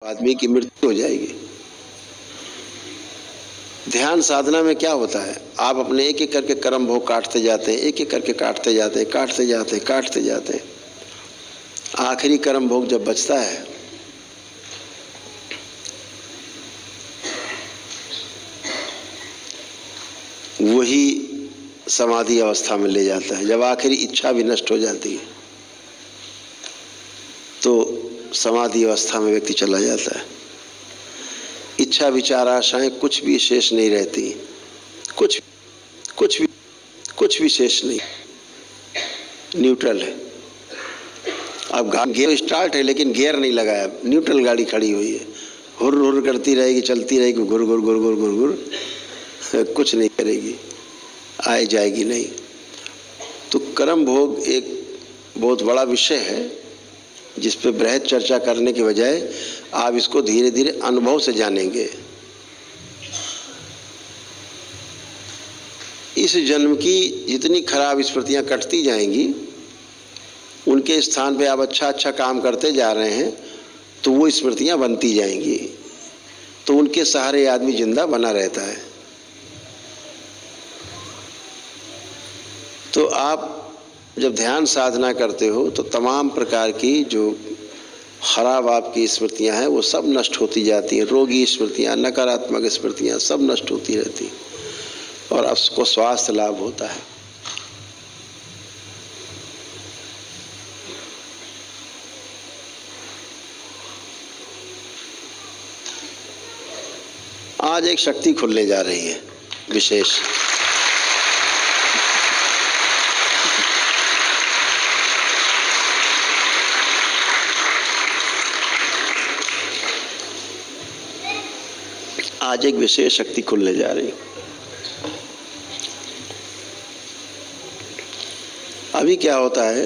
आदमी की मृत्यु हो जाएगी। ध्यान साधना में क्या होता है, आप अपने एक एक करके कर्म भोग काटते जाते हैं, एक एक करके काटते जाते हैं, काटते जाते हैं, काटते जाते हैं। आखिरी कर्म भोग जब बचता है वही समाधि अवस्था में ले जाता है। जब आखिरी इच्छा भी नष्ट हो जाती है तो समाधि अवस्था में व्यक्ति चला जाता है। इच्छा विचार आशाएं कुछ भी शेष नहीं रहती, कुछ भी शेष नहीं, न्यूट्रल है। अब गियर स्टार्ट है लेकिन गियर नहीं लगाया, न्यूट्रल गाड़ी खड़ी हुई है, हुर हुर करती रहेगी, चलती रहेगी, घुर घुर घुर घुर घुर घुर, कुछ नहीं करेगी, आए जाएगी नहीं। तो कर्म भोग एक बहुत बड़ा विषय है जिस पे बृहद चर्चा करने के बजाय आप इसको धीरे धीरे अनुभव से जानेंगे। इस जन्म की जितनी खराब स्मृतियां कटती जाएंगी, उनके स्थान पे आप अच्छा अच्छा काम करते जा रहे हैं तो वो स्मृतियां बनती जाएंगी, तो उनके सहारे आदमी जिंदा बना रहता है। तो आप जब ध्यान साधना करते हो तो तमाम प्रकार की जो खराब आपकी स्मृतियां हैं वो सब नष्ट होती जाती हैं। रोगी स्मृतियां, नकारात्मक स्मृतियां सब नष्ट होती रहती हैं और आपको स्वास्थ्य लाभ होता है। आज एक शक्ति खुलने जा रही है विशेष। आज एक विशेष शक्ति खुलने जा रही है। अभी क्या होता है,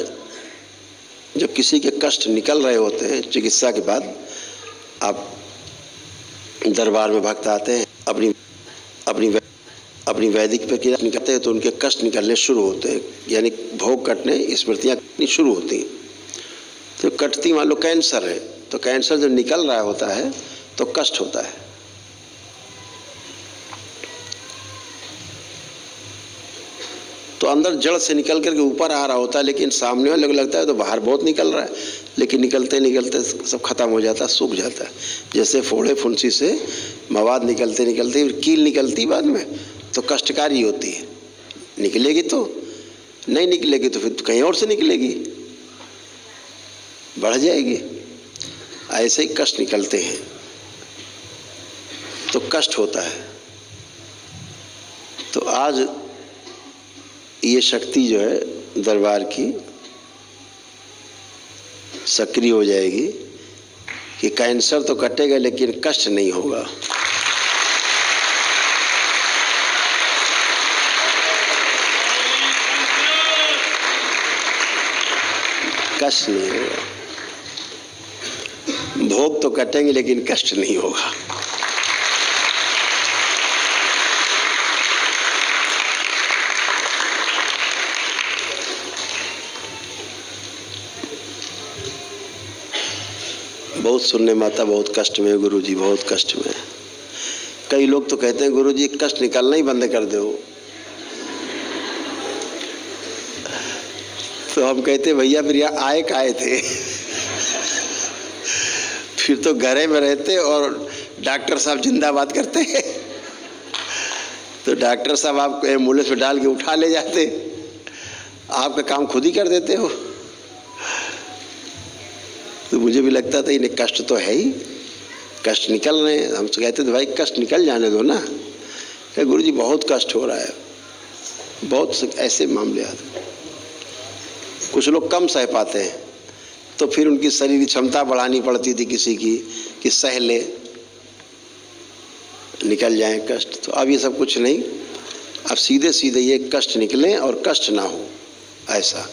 जब किसी के कष्ट निकल रहे होते हैं चिकित्सा के बाद, आप दरबार में भक्त आते हैं, अपनी वैदिक प्रक्रिया निकलते हैं तो उनके कष्ट निकलने शुरू होते हैं, यानी भोग कटने, स्मृतियाँ कटनी शुरू होती हैं। तो कटती, मान लो कैंसर है तो कैंसर जब निकल रहा होता है तो कष्ट होता है। तो अंदर जड़ से निकल करके ऊपर आ रहा होता है, लेकिन सामने वाले को लगता है तो बाहर बहुत निकल रहा है, लेकिन निकलते निकलते सब खत्म हो जाता है, सूख जाता है। जैसे फोड़े फुंसी से मवाद निकलते निकलते कील निकलती बाद में तो कष्टकारी होती है, निकलेगी तो नहीं, निकलेगी तो फिर कहीं और से निकलेगी, बढ़ जाएगी। ऐसे ही कष्ट निकलते हैं तो कष्ट होता है। तो आज ये शक्ति जो है दरबार की सक्रिय हो जाएगी कि कैंसर तो कटेगा लेकिन कष्ट नहीं होगा। कष्ट नहीं होगा, भोग तो कटेंगे लेकिन कष्ट नहीं होगा। बहुत सुनने में आता, बहुत कष्ट में गुरुजी, बहुत कष्ट में। कई लोग तो कहते हैं गुरुजी कष्ट निकलना ही बंद कर दो। तो हम कहते भैया फिर यहाँ आए काहे थे? फिर तो घरे में रहते और डॉक्टर साहब जिंदाबाद करते हैं। तो डॉक्टर साहब आपको एम्बुलेंस में डाल के उठा ले जाते, आपका काम खुद ही कर देते हो। तो मुझे भी लगता था इन्हें कष्ट तो है ही, कष्ट निकल रहे हैं। हम तो कहते थे भाई कष्ट निकल जाने दो ना। क्या गुरुजी बहुत कष्ट हो रहा है, बहुत ऐसे मामले आते। कुछ लोग कम सह पाते हैं तो फिर उनकी शरीर की क्षमता बढ़ानी पड़ती थी किसी की कि सह ले, निकल जाए कष्ट। तो अब ये सब कुछ नहीं, अब सीधे सीधे ये कष्ट निकले और कष्ट ना हो, ऐसा।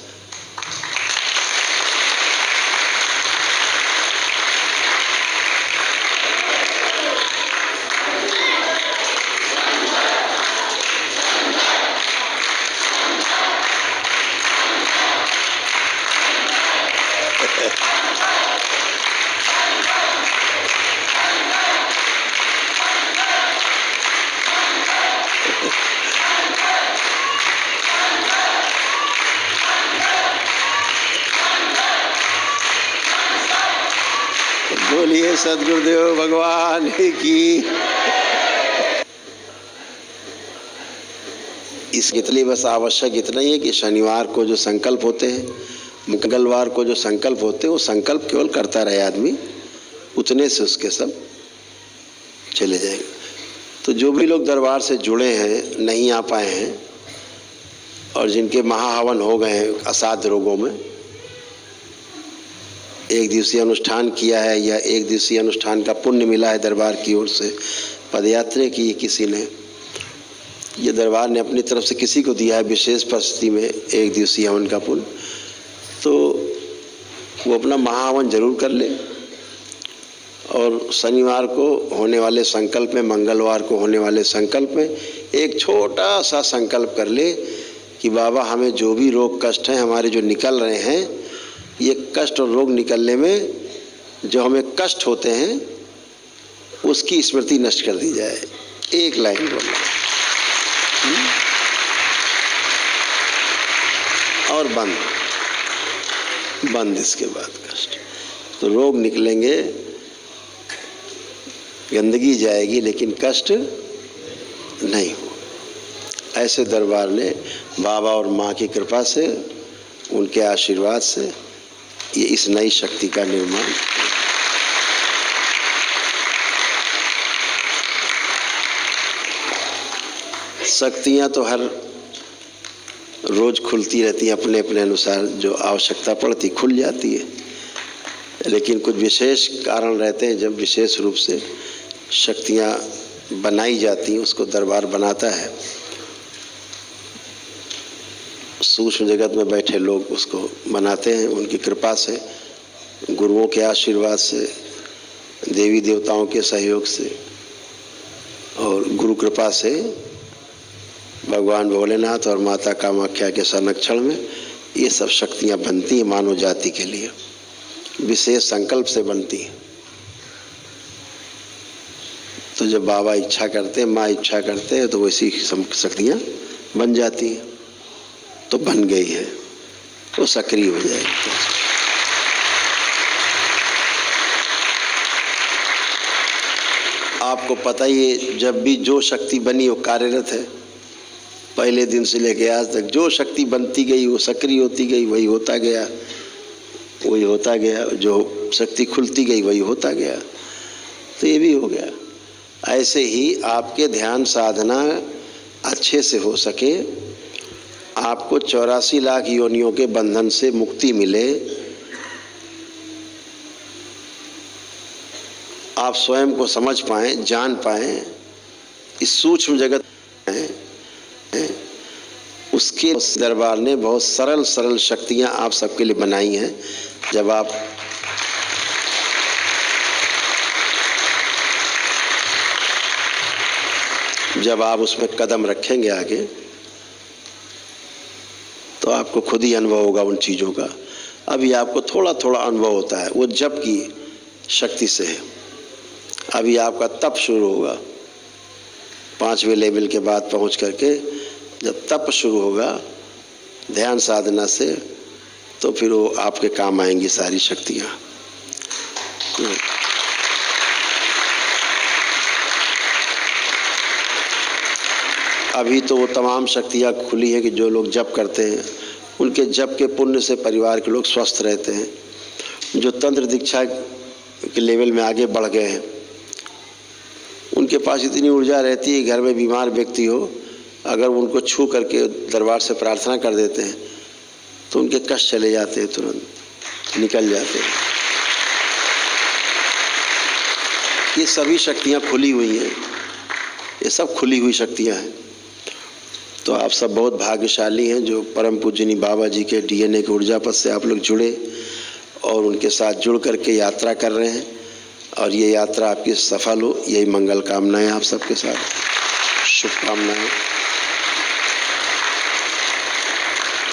बोलिए सद्गुरुदेव भगवान की। इसके लिए बस आवश्यक इतना ही है कि शनिवार को जो संकल्प होते हैं, मंगलवार को जो संकल्प होते हैं, वो संकल्प केवल करता रहे आदमी, उतने से उसके सब चले जाएंगे। तो जो भी लोग दरबार से जुड़े हैं, नहीं आ पाए हैं और जिनके महाहवन हो गए हैं असाध्य रोगों में, एक दिवसीय अनुष्ठान किया है या एक दिवसीय अनुष्ठान का पुण्य मिला है दरबार की ओर से, पदयात्रा की किसी ने, ये दरबार ने अपनी तरफ से किसी को दिया है विशेष परिस्थिति में एक दिवसीय हवन का पुण्य, तो वो अपना महाहवन जरूर कर ले और शनिवार को होने वाले संकल्प में, मंगलवार को होने वाले संकल्प में एक छोटा सा संकल्प कर ले कि बाबा हमें जो भी रोग कष्ट हैं हमारे जो निकल रहे हैं, ये कष्ट और रोग निकलने में जो हमें कष्ट होते हैं उसकी स्मृति नष्ट कर दी जाए। एक लाइन बोलना और बंद इसके बाद कष्ट। तो रोग निकलेंगे, गंदगी जाएगी, लेकिन कष्ट नहीं हो। ऐसे दरबार ने बाबा और माँ की कृपा से, उनके आशीर्वाद से ये इस नई शक्ति का निर्माण। शक्तियाँ तो हर रोज खुलती रहती हैं, अपने अपने अनुसार जो आवश्यकता पड़ती खुल जाती है, लेकिन कुछ विशेष कारण रहते हैं जब विशेष रूप से शक्तियाँ बनाई जाती हैं, उसको दरबार बनाता है। सूक्ष्म जगत में बैठे लोग उसको बनाते हैं, उनकी कृपा से, गुरुओं के आशीर्वाद से, देवी देवताओं के सहयोग से और गुरु कृपा से, भगवान भोलेनाथ और माता कामाख्या के संरक्षण में ये सब शक्तियाँ बनती हैं मानव जाति के लिए, विशेष संकल्प से बनती हैं। तो जब बाबा इच्छा करते हैं, माँ इच्छा करते हैं, तो वैसी शक्तियाँ बन जाती हैं। तो बन गई है, वो सक्रिय हो जाएगी। आपको पता ही है, जब भी जो शक्ति बनी वो कार्यरत है। पहले दिन से लेके आज तक जो शक्ति बनती गई वो सक्रिय होती गई, वही होता गया, वही होता गया। जो शक्ति खुलती गई वही होता गया। तो ये भी हो गया। ऐसे ही आपके ध्यान साधना अच्छे से हो सके, आपको 84 लाख योनियों के बंधन से मुक्ति मिले, आप स्वयं को समझ पाएं, जान पाएं, इस सूक्ष्म जगत में उसके दरबार ने बहुत सरल सरल शक्तियां आप सबके लिए बनाई हैं। जब आप उसमें कदम रखेंगे आगे, तो आपको खुद ही अनुभव होगा उन चीज़ों का। अभी आपको थोड़ा थोड़ा अनुभव होता है, वो जप की शक्ति से है। अभी आपका तप शुरू होगा 5वें लेवल के बाद पहुंच करके, जब तप शुरू होगा ध्यान साधना से, तो फिर वो आपके काम आएंगी सारी शक्तियाँ। अभी तो वो तमाम शक्तियाँ खुली हैं कि जो लोग जप करते हैं, उनके जप के पुण्य से परिवार के लोग स्वस्थ रहते हैं। जो तंत्र दीक्षा के लेवल में आगे बढ़ गए हैं, उनके पास इतनी ऊर्जा रहती है, घर में बीमार व्यक्ति हो, अगर उनको छू करके दरबार से प्रार्थना कर देते हैं तो उनके कष्ट चले जाते हैं, तुरंत निकल जाते हैं। ये सभी शक्तियाँ खुली हुई हैं, ये सब खुली हुई शक्तियाँ हैं। तो आप सब बहुत भाग्यशाली हैं जो परम पूजनीय बाबा जी के DNA के ऊर्जा पथ से आप लोग जुड़े और उनके साथ जुड़ करके यात्रा कर रहे हैं। और ये यात्रा आपकी सफल हो, यही मंगल कामनाएं आप सबके साथ, शुभकामनाएं।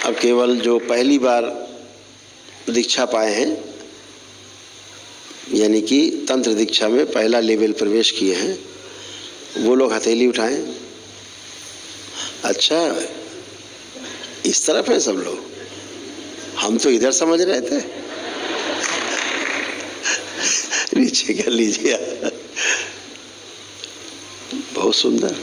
अब केवल जो पहली बार दीक्षा पाए हैं, यानी कि तंत्र दीक्षा में पहला लेवल प्रवेश किए हैं, वो लोग हथेली उठाएं। अच्छा, इस तरफ है सब लोग, हम तो इधर समझ रहे थे। नीचे कर लीजिए। बहुत सुंदर।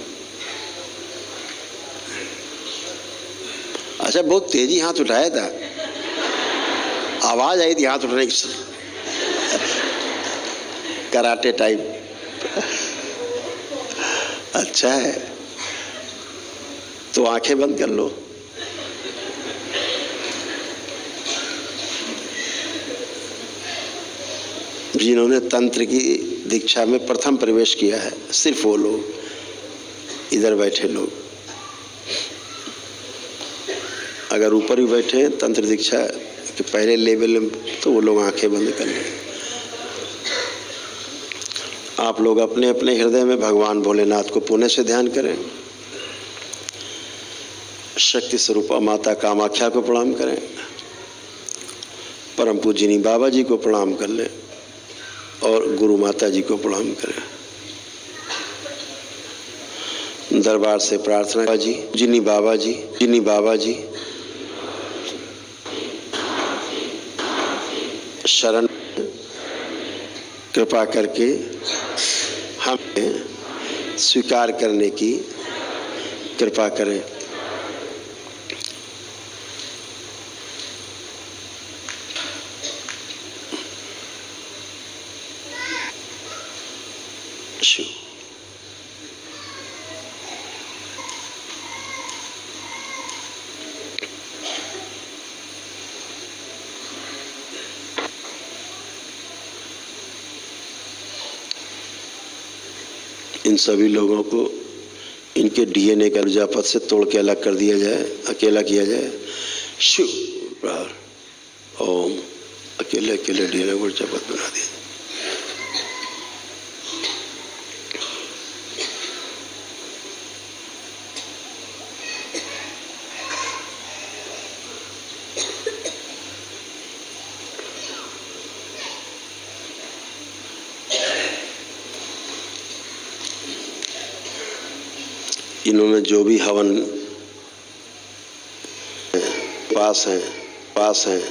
अच्छा, बहुत तेजी हाथ उठाया था, आवाज आई थी हाथ उठाने की, कराटे टाइप। अच्छा है, तो आंखें बंद कर लो। जिन्होंने तंत्र की दीक्षा में प्रथम प्रवेश किया है, सिर्फ वो लोग, इधर बैठे लोग। अगर ऊपर भी बैठे हैं तंत्र दीक्षा के पहले लेवल में, तो वो लोग आंखें बंद कर लें। आप लोग अपने अपने हृदय में भगवान भोलेनाथ को पुण्य से ध्यान करें। शक्ति स्वरूपा माता कामाख्या को प्रणाम करें। परम पूजनी बाबा जी को प्रणाम कर लें और गुरु माता जी को प्रणाम करें। दरबार से प्रार्थना जी, जिनी बाबा जी, जिनी बाबा जी शरण, कृपा करके हमें स्वीकार करने की कृपा करें। शिव। इन सभी लोगों को इनके डीएनए का ऊर्जापथ से तोड़ के अलग कर दिया जाए, अकेला किया जाए। शिव प्रहार ओम। अकेले अकेले डीएनए को ऊर्जापथ बना दिया। इन्होंने जो भी हवन पास हैं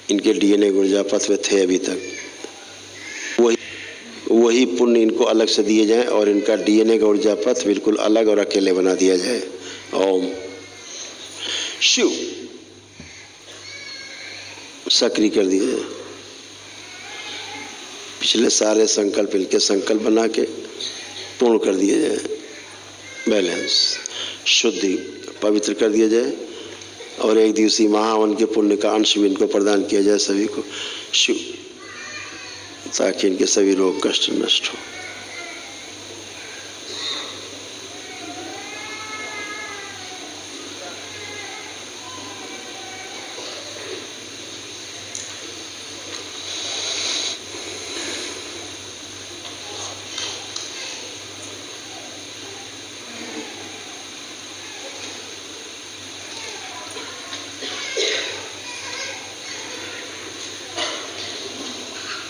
इनके डीएनए ऊर्जापथ में थे अभी तक, वही पुण्य इनको अलग से दिए जाएं और इनका डीएनए का ऊर्जापथ बिल्कुल अलग और अकेले बना दिया जाए। ओम। शिव। सक्रिय कर दिया जाए। पिछले सारे संकल्प इनके संकल्प बना के पूर्ण कर दिए जाए। बैलेंस, शुद्धि, पवित्र कर दिया जाए और एक दिवसीय महावन के पुण्य का अंश भी इनको प्रदान किया जाए सभी को। शिव। ताकि इनके सभी रोग कष्ट नष्ट हो।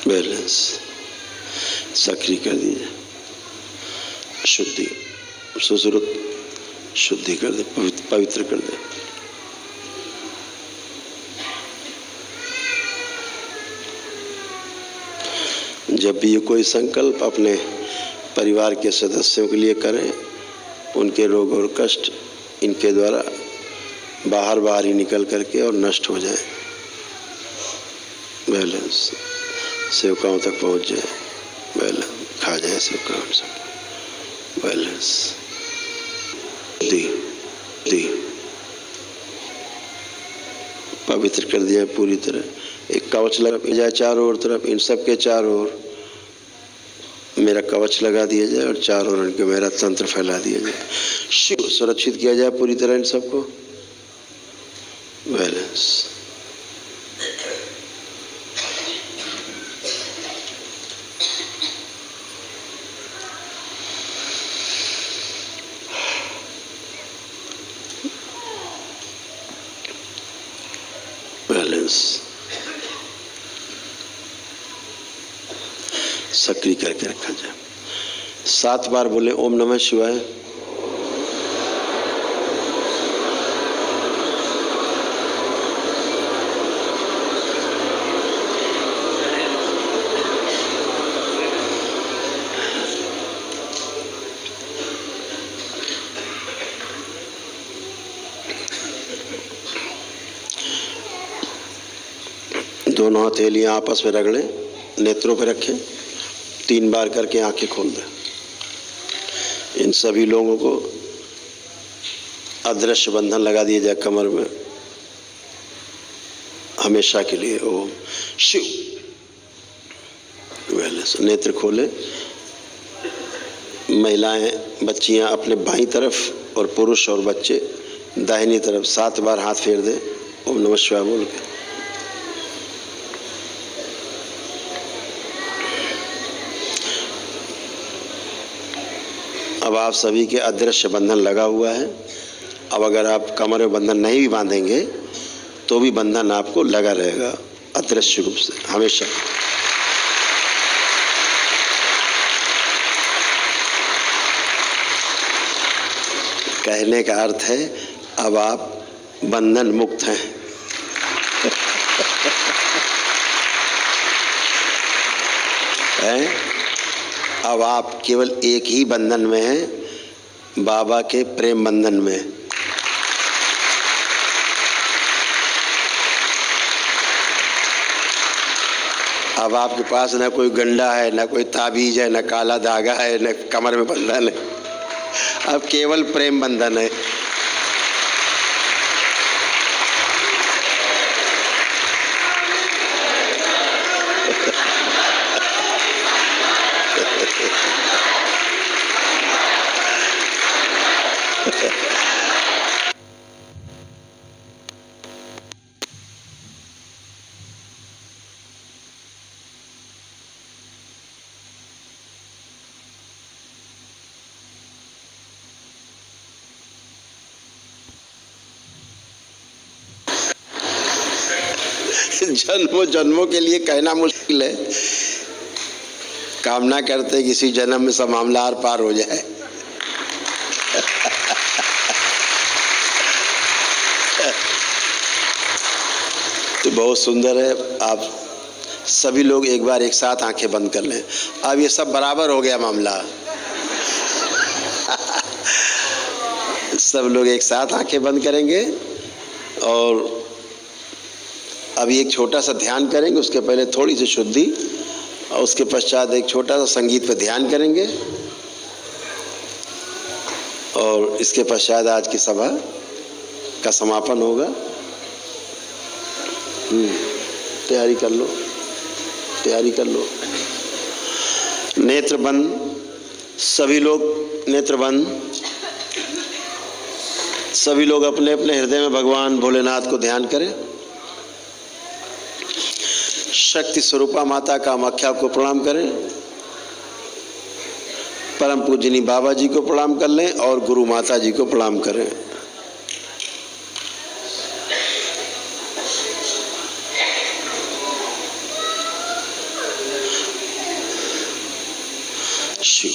बैलेंस, सक्रिय कर दीजिए। शुद्धि, सुश्रुत शुद्धि कर दे, पवित्र कर दे। जब भी ये कोई संकल्प अपने परिवार के सदस्यों के लिए करें, उनके रोग और कष्ट इनके द्वारा बाहर ही निकल करके और नष्ट हो जाए। बैलेंस, सेवकाओं तक पहुंच जाए, बैलेंस खा जाए सेवकाओं से। बैलेंस, दी पवित्र कर दिया पूरी तरह। एक कवच लगा जाए चारों ओर तरफ, इन सब के चारों ओर मेरा कवच लगा दिया जाए और चारों ओर इनके मेरा तंत्र फैला दिया जाए। शिव सुरक्षित किया जाए पूरी तरह इन सबको। बैलेंस, सक्रिय करके रखा जाए। 7 बार बोले ओम नमः शिवाय। दोनों हथेलियां आपस में रगड़ें, नेत्रों पर रखें, 3 बार करके आंखें खोल दें। इन सभी लोगों को अदृश्य बंधन लगा दिया जाए कमर में हमेशा के लिए। ओम शिव। वेलनेस। नेत्र खोले। महिलाएं, बच्चियां अपने बाईं तरफ और पुरुष और बच्चे दाहिनी तरफ 7 बार हाथ फेर दें ओम नमः शिवाय बोल के। अब आप सभी के अदृश्य बंधन लगा हुआ है। अब अगर आप कमर में बंधन नहीं भी बांधेंगे तो भी बंधन आपको लगा रहेगा अदृश्य रूप से हमेशा। कहने का अर्थ है अब आप बंधन मुक्त हैं। अब आप केवल एक ही बंधन में हैं, बाबा के प्रेम बंधन में। अब आपके पास न कोई गंडा है, न कोई ताबीज है, न काला धागा है, न कमर में बंधन है। अब केवल प्रेम बंधन है। जन्मों जन्मों के लिए कहना मुश्किल है। कामना करते हैं किसी जन्म में सब मामला आर पार हो जाए। तो बहुत सुंदर है। आप सभी लोग एक बार एक साथ आंखें बंद कर लें। अब ये सब बराबर हो गया मामला। सब लोग एक साथ आंखें बंद करेंगे और अभी एक छोटा सा ध्यान करेंगे। उसके पहले थोड़ी सी शुद्धि और उसके पश्चात एक छोटा सा संगीत पर ध्यान करेंगे और इसके पश्चात आज की सभा का समापन होगा। तैयारी कर लो, तैयारी कर लो। नेत्र बंद, सभी लोग नेत्र बंद। सभी लोग अपने अपने हृदय में भगवान भोलेनाथ को ध्यान करें। शक्ति स्वरूपा माता कामाख्या को प्रणाम करें। परम पूजनी बाबा जी को प्रणाम कर लें और गुरु माता जी को प्रणाम करें। शिव।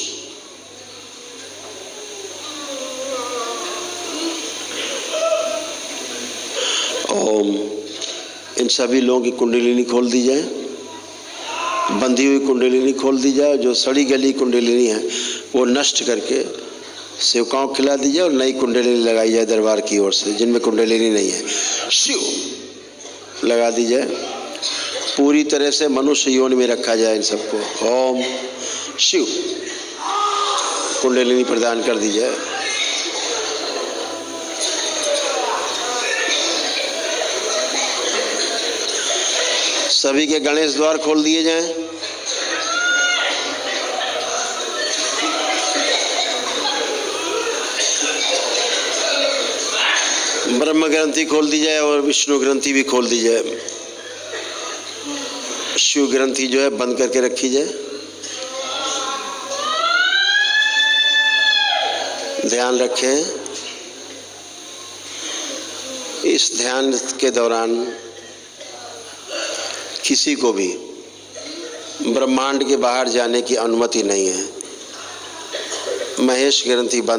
ओम। इन सभी लोगों की कुंडलिनी खोल दी जाए। बंधी हुई कुंडलिनी खोल दी जाए। जो सड़ी गली कुंडलिनी है वो नष्ट करके सेवकाओं को खिला दी जाए और नई कुंडलिनी लगाई जाए दरबार की ओर से। जिनमें कुंडलिनी नहीं है शिव लगा दी जाए। पूरी तरह से मनुष्य योनि में रखा जाए इन सबको। ओम शिव। कुंडलिनी प्रदान कर दी जाए। सभी के गणेश द्वार खोल दिए जाएं। ब्रह्म ग्रंथि खोल दी जाए और विष्णु ग्रंथि भी खोल दी जाए। शिव ग्रंथि जो है बंद करके रखी जाए। ध्यान रखें। इस ध्यान के दौरान किसी को भी ब्रह्मांड के बाहर जाने की अनुमति नहीं है। महेश ग्रंथि बंद।